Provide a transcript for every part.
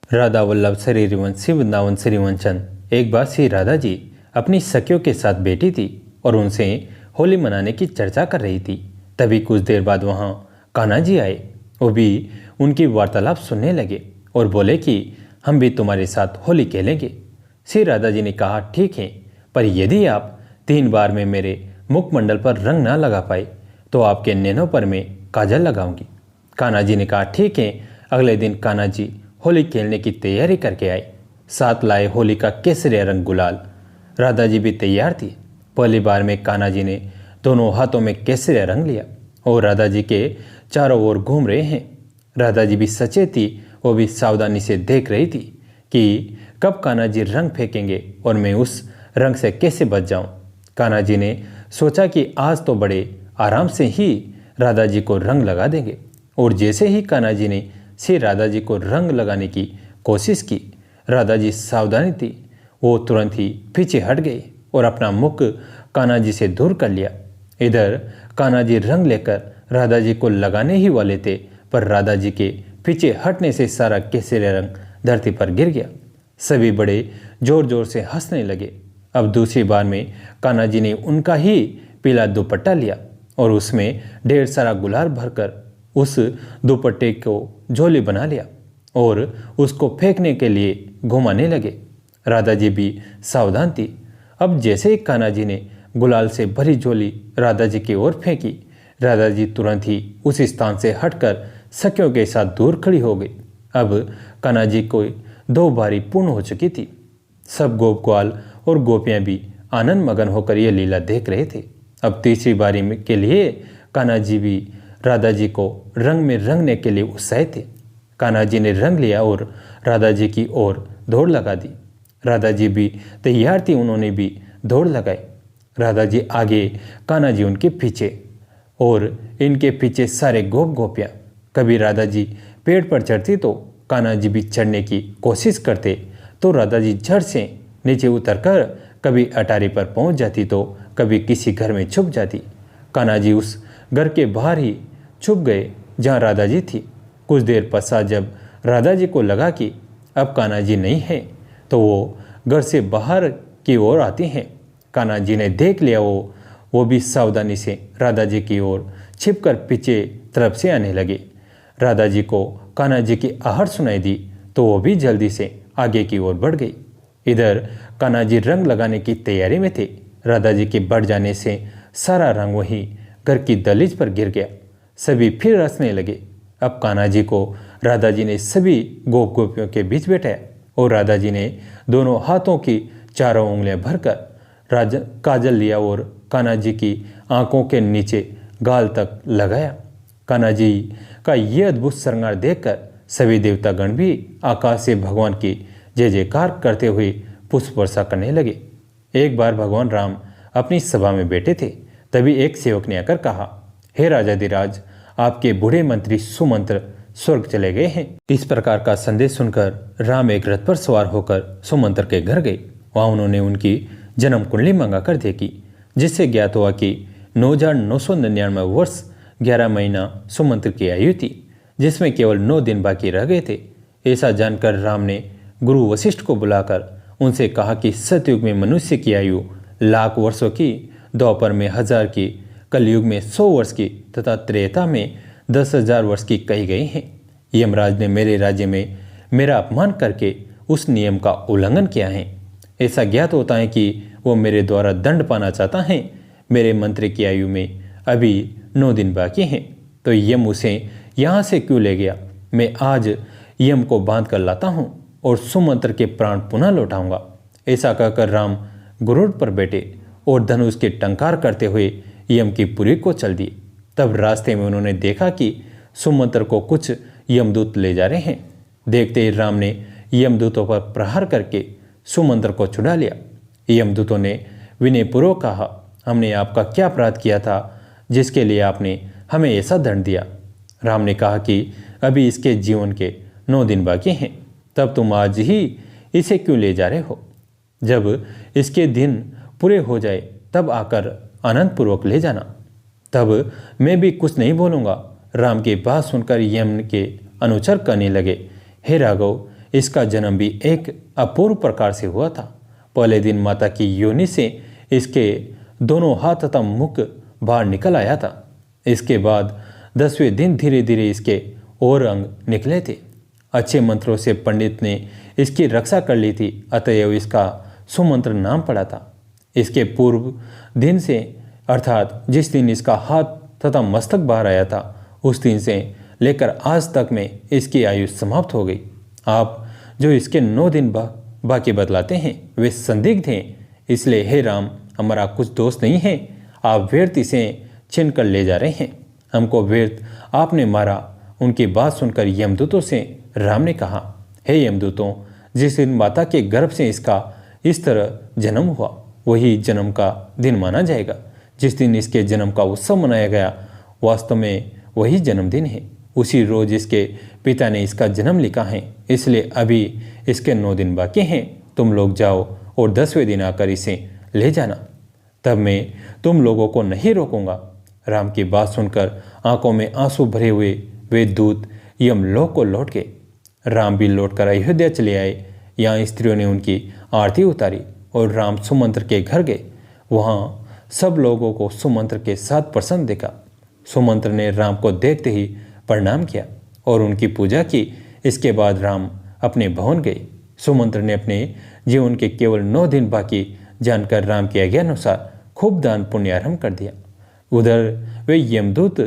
राधा वल्लभ श्री वृंदावन श्री वंचन। एक बार श्री राधा जी अपनी सखियों के साथ बैठी थी और उनसे होली मनाने की चर्चा कर रही थी। तभी कुछ देर बाद वहाँ कान्हा जी आए। वो भी उनकी वार्तालाप सुनने लगे और बोले कि हम भी तुम्हारे साथ होली खेलेंगे। श्री राधा जी ने कहा, ठीक है, पर यदि आप 3 बार में मेरे मुखमंडल पर रंग ना लगा पाए तो आपके नैनों पर मैं काजल लगाऊंगी। कान्हा जी ने कहा, ठीक है। अगले दिन कान्हा जी होली खेलने की तैयारी करके आए। साथ लाए होली का केसरिया रंग गुलाल। राधा जी भी तैयार थी। पहली बार में कान्हा जी ने दोनों हाथों में केसरिया रंग लिया और राधा जी के चारों ओर घूम रहे हैं। राधा जी भी सचेत थी, वो भी सावधानी से देख रही थी कि कब कान्हा जी रंग फेंकेंगे और मैं उस रंग से कैसे बच जाऊं। कान्हा जी ने सोचा कि आज तो बड़े आराम से ही राधा जी को रंग लगा देंगे। और जैसे ही कान्हा जी ने श्री राधा जी को रंग लगाने की कोशिश की, राधा जी सावधानी थी, वो तुरंत ही पीछे हट गए और अपना मुख कान्हा जी से दूर कर लिया। इधर कान्हा जी रंग लेकर राधा जी को लगाने ही वाले थे, पर राधा जी के पीछे हटने से सारा केसरिया रंग धरती पर गिर गया। सभी बड़े जोर जोर से हंसने लगे। अब दूसरी बार में कान्हा जी ने उनका ही पीला दुपट्टा लिया और उसमें ढेर सारा गुलाल भरकर उस दुपट्टे को झोली बना लिया और उसको फेंकने के लिए घुमाने लगे। राधा जी भी सावधान थी। अब जैसे ही कान्हा जी ने गुलाल से भरी झोली राधा जी की ओर फेंकी, राधा जी तुरंत ही उस स्थान से हटकर सखियों के साथ दूर खड़ी हो गई। अब कान्हा जी को 2 बारी पूर्ण हो चुकी थी। सब गोप ग्वाल और गोपियां भी आनंद मगन होकर ये लीला देख रहे थे। अब तीसरी बारी में के लिए कान्हा जी भी राधा जी को रंग में रंगने के लिए उत्साहित थे। कान्हा जी ने रंग लिया और राधा जी की ओर दौड़ लगा दी। राधा जी भी तैयार थी, उन्होंने भी दौड़ लगाई। राधा जी आगे, कान्हा जी उनके पीछे और इनके पीछे सारे गोप गोपियाँ। कभी राधा जी पेड़ पर चढ़ती तो कान्हा जी भी चढ़ने की कोशिश करते, तो राधा जी झट से नीचे उतरकर कभी अटारी पर पहुंच जाती तो कभी किसी घर में छुप जाती। कान्हा जी उस घर के बाहर ही छुप गए जहाँ राधा जी थी। कुछ देर पश्चात जब राधा जी को लगा कि अब कान्हा जी नहीं है, तो वो घर से बाहर की ओर आती हैं। कान्हा जी ने देख लिया, वो भी सावधानी से राधा जी की ओर छिपकर पीछे तरफ से आने लगे। राधा जी को कान्हा जी की आहट सुनाई दी तो वो भी जल्दी से आगे की ओर बढ़ गई। इधर कान्हा जी रंग लगाने की तैयारी में थे। राधा जी के बढ़ जाने से सारा रंग वहीं घर की दहलीज पर गिर गया। सभी फिर हंसने लगे। अब कान्हा जी को राधा जी ने सभी गोप गोपियों के बीच बैठाया और राधा जी ने दोनों हाथों की चारों उंगलियां भरकर काजल लिया और कान्हा जी की आंखों के नीचे गाल तक लगाया। कान्हा जी का ये अद्भुत श्रृंगार देखकर सभी देवतागण भी आकाश से भगवान की जय जयकार करते हुए पुष्प वर्षा करने लगे। एक बार भगवान राम अपनी सभा में बैठे थे, तभी एक सेवक ने आकर कहा, हे राजाधिराज, आपके बूढ़े मंत्री सुमंत्र स्वर्ग चले गए हैं। इस प्रकार का संदेश सुनकर राम एक रथ पर सवार होकर सुमंत्र के घर गए। वहां उन्होंने उनकी जन्म कुंडली मंगाकर देखी, जिससे ज्ञात हुआ कि 9,999 वर्ष 11 महीना सुमंत्र की आयु थी, जिसमें केवल 9 दिन बाकी रह गए थे। ऐसा जानकर राम ने गुरु वशिष्ठ को बुलाकर उनसे कहा कि सतयुग में मनुष्य की आयु 1,00,000 वर्षों की, द्वापर में 1000 की, कलयुग में 100 वर्ष की तथा त्रेता में 10,000 वर्ष की कही गई हैं। यमराज ने मेरे राज्य में मेरा अपमान करके उस नियम का उल्लंघन किया है। ऐसा ज्ञात होता है कि वो मेरे द्वारा दंड पाना चाहता है। मेरे मंत्री की आयु में अभी 9 दिन बाकी हैं, तो यम उसे यहाँ से क्यों ले गया? मैं आज यम को बांध कर लाता हूँ और सुमंत्र के प्राण पुनः लौटाऊंगा। ऐसा कहकर राम गरुड़ पर बैठे और धनुष के टंकार करते हुए यम की पुरी को चल दिए। तब रास्ते में उन्होंने देखा कि सुमंत्र को कुछ यमदूत ले जा रहे हैं। देखते ही राम ने यमदूतों पर प्रहार करके सुमंत्र को छुड़ा लिया। यमदूतों ने विनयपूर्वक कहा, हमने आपका क्या अपराध किया था जिसके लिए आपने हमें ऐसा दंड दिया? राम ने कहा कि अभी इसके जीवन के 9 दिन बाकी हैं, तब तुम आज ही इसे क्यों ले जा रहे हो? जब इसके दिन पूरे हो जाए तब आकर आनंदपूर्वक ले जाना, तब मैं भी कुछ नहीं बोलूँगा। राम की बात सुनकर यम के अनुचर कहने लगे, हे राघव, इसका जन्म भी एक अपूर्व प्रकार से हुआ था। पहले दिन माता की योनि से इसके दोनों हाथ तथा मुख बाहर निकल आया था। इसके बाद 10वें दिन धीरे धीरे इसके और अंग निकले थे। अच्छे मंत्रों से पंडित ने इसकी रक्षा कर ली थी, अतएव इसका सुमंत्र नाम पड़ा था। इसके पूर्व दिन से अर्थात जिस दिन इसका हाथ तथा मस्तक बाहर आया था, उस दिन से लेकर आज तक में इसकी आयु समाप्त हो गई। आप जो इसके 9 दिन बाकी बतलाते हैं वे संदिग्ध हैं, इसलिए हे राम, हमारा कुछ दोष नहीं है। आप व्यर्थ इसे छीन कर ले जा रहे हैं। हमको व्यर्थ आपने मारा। उनकी बात सुनकर यमदूतों से राम ने कहा, हे यमदूतों, जिस दिन माता के गर्भ से इसका इस तरह जन्म हुआ, वही जन्म का दिन माना जाएगा। जिस दिन इसके जन्म का उत्सव मनाया गया, वास्तव में वही जन्मदिन है। उसी रोज इसके पिता ने इसका जन्म लिखा है, इसलिए अभी इसके 9 दिन बाकी हैं। तुम लोग जाओ और 10वें दिन आकर इसे ले जाना, तब मैं तुम लोगों को नहीं रोकूंगा। राम की बात सुनकर आंखों में आंसू भरे हुए वे दूत यमलोक को लौट गए। राम भी लौटकर अयोध्या चले आए। यहाँ स्त्रियों ने उनकी आरती उतारी और राम सुमंत्र के घर गए। वहाँ सब लोगों को सुमंत्र के साथ प्रसन्न देखा। सुमंत्र ने राम को देखते ही प्रणाम किया और उनकी पूजा की। इसके बाद राम अपने भवन गए। सुमंत्र ने अपने जीवन के केवल 9 दिन बाकी जानकर राम की आज्ञा अनुसार खूब दान पुण्य आरंभ कर दिया। उधर वे यमदूत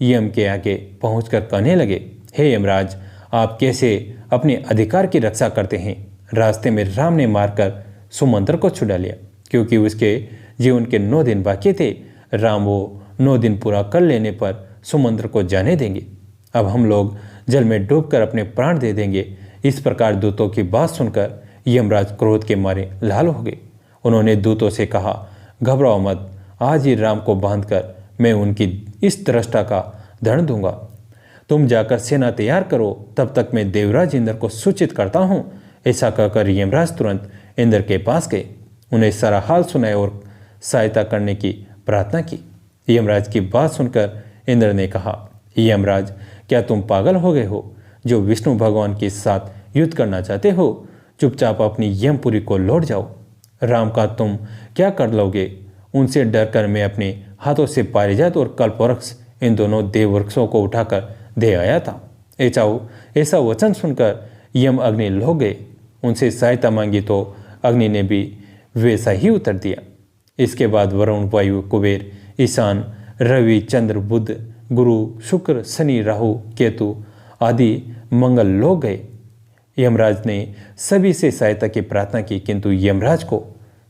यम के आगे पहुंचकर कहने लगे, हे यमराज, आप कैसे अपने अधिकार की रक्षा करते हैं। रास्ते में राम ने मारकर सुमंत्र को छुड़ा लिया, क्योंकि उसके जीवन के 9 दिन बाकी थे। राम वो 9 दिन पूरा कर लेने पर सुमंत्र को जाने देंगे। अब हम लोग जल में डूबकर अपने प्राण दे देंगे। इस प्रकार दूतों की बात सुनकर यमराज क्रोध के मारे लाल हो गए। उन्होंने दूतों से कहा, घबराओ मत, आज ही राम को बांधकर मैं उनकी इस दृष्टा का दंड दूंगा। तुम जाकर सेना तैयार करो, तब तक मैं देवराज इंद्र को सूचित करता हूँ। ऐसा कहकर यमराज तुरंत इंद्र के पास गए, उन्हें सारा हाल सुनाया और सहायता करने की प्रार्थना की। यमराज की बात सुनकर इंद्र ने कहा, यमराज, क्या तुम पागल हो गए हो जो विष्णु भगवान के साथ युद्ध करना चाहते हो? चुपचाप अपनी यमपुरी को लौट जाओ। राम का तुम क्या कर लोगे? उनसे डरकर मैं अपने हाथों से पारिजात और कल्पवृक्ष, इन दोनों देव वृक्षों को उठाकर दे आया था। ऐसा वचन सुनकर यम अग्नि लौट गए। उनसे सहायता मांगी तो अग्नि ने भी वैसा ही उत्तर दिया। इसके बाद वरुण, वायु, कुबेर, ईशान, रवि, चंद्र, बुध, गुरु, शुक्र, शनि, राहु, केतु आदि मंगल लोग गए। यमराज ने सभी से सहायता की प्रार्थना की, किंतु यमराज को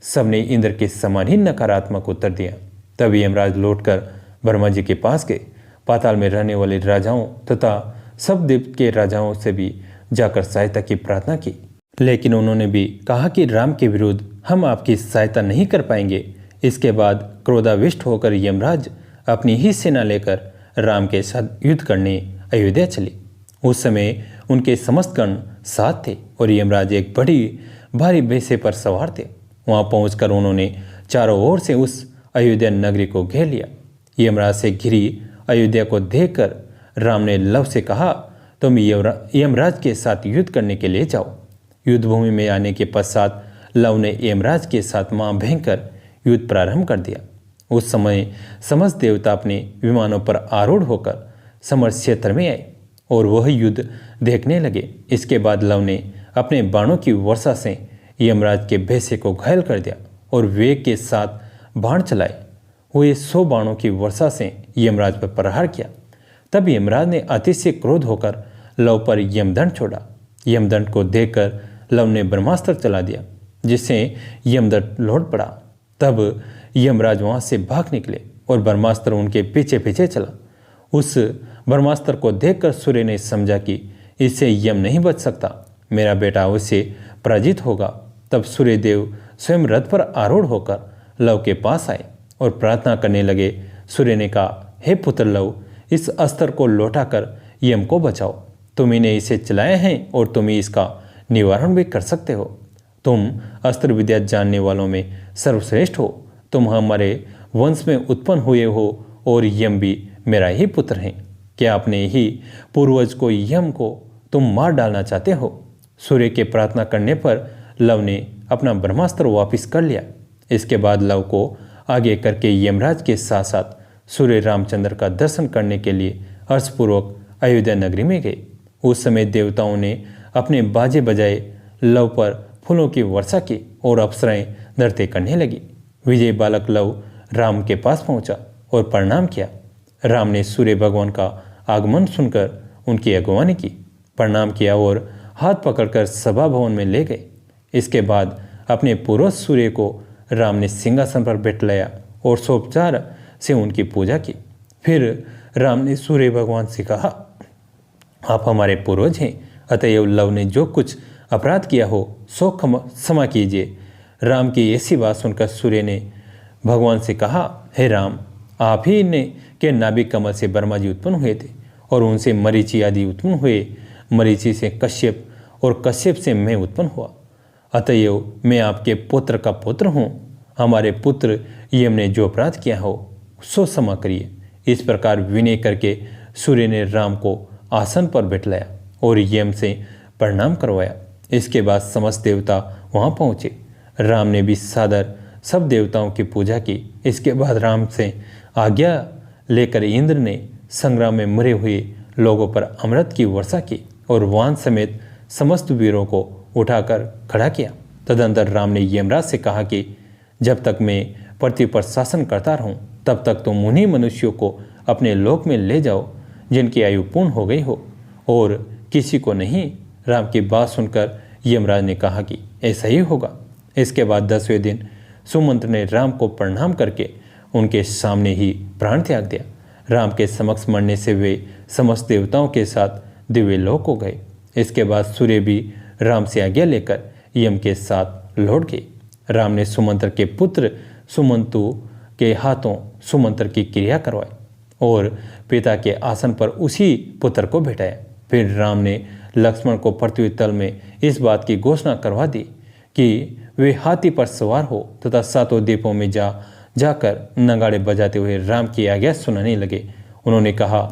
सबने इंद्र के समान ही नकारात्मक उत्तर दिया। तब यमराज लौटकर ब्रह्मा जी के पास गए। पाताल में रहने वाले राजाओं तथा सब देव के राजाओं से भी जाकर सहायता की प्रार्थना की, लेकिन उन्होंने भी कहा कि राम के विरुद्ध हम आपकी सहायता नहीं कर पाएंगे। इसके बाद क्रोधाविष्ट होकर यमराज अपनी ही सेना लेकर राम के साथ युद्ध करने अयोध्या चले। उस समय उनके समस्त गण साथ थे और यमराज एक बड़ी भारी भैंसे पर सवार थे। वहां पहुंचकर उन्होंने चारों ओर से उस अयोध्या नगरी को घेर लिया। यमराज से घिरी अयोध्या को देखकर राम ने लव से कहा, तुम यमराज के साथ युद्ध करने के लिए जाओ। युद्ध भूमि में आने के पश्चात लव ने यमराज के साथ महाभयंकर युद्ध प्रारंभ कर दिया। उस समय समस्त देवता अपने विमानों पर आरूढ़ होकर समर क्षेत्र में आए और वह युद्ध देखने लगे। इसके बाद लव ने अपने बाणों की वर्षा से यमराज के भैंसे को घायल कर दिया और वेग के साथ बाण चलाए हुए 100 बाणों की वर्षा से यमराज पर प्रहार किया। तब यमराज ने अतिशय क्रोध होकर लव पर यमदंड छोड़ा। यमदंड को देखकर लव ने ब्रह्मास्त्र चला दिया, जिससे यमदंड लौट पड़ा। तब यमराज वहां से भाग निकले और ब्रह्मास्त्र उनके पीछे पीछे चला। उस ब्रह्मास्त्र को देखकर सूर्य ने समझा कि इससे यम नहीं बच सकता, मेरा बेटा अवश्य पराजित होगा। तब सूर्यदेव स्वयं रथ पर आरूढ़ होकर लव के पास आए और प्रार्थना करने लगे। सूर्य ने कहा, हे पुत्र लव, इस अस्त्र को लौटाकर यम को बचाओ। तुम ही ने इसे चलाया है और तुम ही इसका निवारण भी कर सकते हो। तुम अस्त्र विद्या जानने वालों में सर्वश्रेष्ठ हो। तुम हमारे वंश में उत्पन्न हुए हो और यम भी मेरा ही पुत्र है। क्या अपने ही पूर्वज को यम को तुम मार डालना चाहते हो? सूर्य के प्रार्थना करने पर लव ने अपना ब्रह्मास्त्र वापस कर लिया। इसके बाद लव को आगे करके यमराज के साथ साथ सूर्य रामचंद्र का दर्शन करने के लिए हर्षपूर्वक अयोध्या नगरी में गए। उस समय देवताओं ने अपने बाजे बजाए लव पर फूलों की वर्षा की और अप्सराएं नृत्य करने लगी। विजय बालक लव राम के पास पहुंचा और प्रणाम किया। राम ने सूर्य भगवान का आगमन सुनकर उनकी अगवानी की, प्रणाम किया और हाथ पकड़कर सभा भवन में ले गए। इसके बाद अपने पूर्वज सूर्य को राम ने सिंहासन पर बैठाया और सोपचार से उनकी पूजा की। फिर राम ने सूर्य भगवान से कहा, आप हमारे पूर्वज हैं, अतएव लव ने जो कुछ अपराध किया हो सो क्षमा कीजिए। राम की ऐसी बात सुनकर सूर्य ने भगवान से कहा, हे राम, आप ही ने के नाभिक कमल से ब्रह्मा जी उत्पन्न हुए थे और उनसे मरीचि आदि उत्पन्न हुए। मरीचि से कश्यप और कश्यप से मैं उत्पन्न हुआ, अतएव मैं आपके पुत्र का पुत्र हूँ। हमारे पुत्र यम ने जो अपराध किया हो सो क्षमा करिए। इस प्रकार विनय करके सूर्य ने राम को आसन पर बैठाया और यम से प्रणाम करवाया। इसके बाद समस्त देवता वहाँ पहुँचे। राम ने भी सादर सब देवताओं की पूजा की। इसके बाद राम से आज्ञा लेकर इंद्र ने संग्राम में मरे हुए लोगों पर अमृत की वर्षा की और वान समेत समस्त वीरों को उठाकर खड़ा किया। तदंतर राम ने यमराज से कहा कि जब तक मैं पृथ्वी पर शासन करता रहूं तब तक तुम उन्हीं मनुष्यों को अपने लोक में ले जाओ जिनकी आयु पूर्ण हो गई हो, और किसी को नहीं। राम की बात सुनकर यमराज ने कहा कि ऐसा ही होगा। इसके बाद 10वें दिन सुमंत्र ने राम को प्रणाम करके उनके सामने ही प्राण त्याग दिया। राम के समक्ष मरने से वे समस्त देवताओं के साथ दिव्य लोक को गए। इसके बाद सूर्य भी राम से आज्ञा लेकर यम के साथ लौट गए। राम ने सुमंत्र के पुत्र सुमंतु के हाथों सुमंत्र की क्रिया करवाई और पिता के आसन पर उसी पुत्र को बैठाया। फिर राम ने लक्ष्मण को पृथ्वी तल में इस बात की घोषणा करवा दी कि वे हाथी पर सवार हो तथा सातों द्वीपों में जाकर नगाड़े बजाते हुए राम की आज्ञा सुनाने लगे। उन्होंने कहा,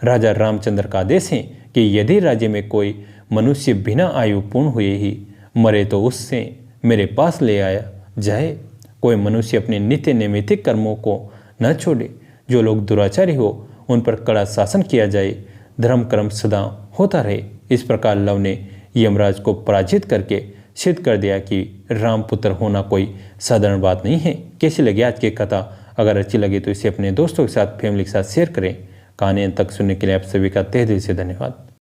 राजा रामचंद्र का आदेश है कि यदि राज्य में कोई मनुष्य बिना आयु पूर्ण हुए ही मरे तो उससे मेरे पास ले आया जाए। कोई मनुष्य अपने नित्य नैमित्तिक कर्मों को न छोड़े। जो लोग दुराचारी हो उन पर कड़ा शासन किया जाए। धर्म कर्म सदा होता रहे। इस प्रकार लव ने यमराज को पराजित करके सिद्ध कर दिया कि राम पुत्र होना कोई साधारण बात नहीं है। कैसी लगी आज की कथा? अगर अच्छी लगी तो इसे अपने दोस्तों के साथ, फैमिली के साथ शेयर करें। कहानी अंत तक सुनने के लिए आप सभी का तहे दिल से धन्यवाद।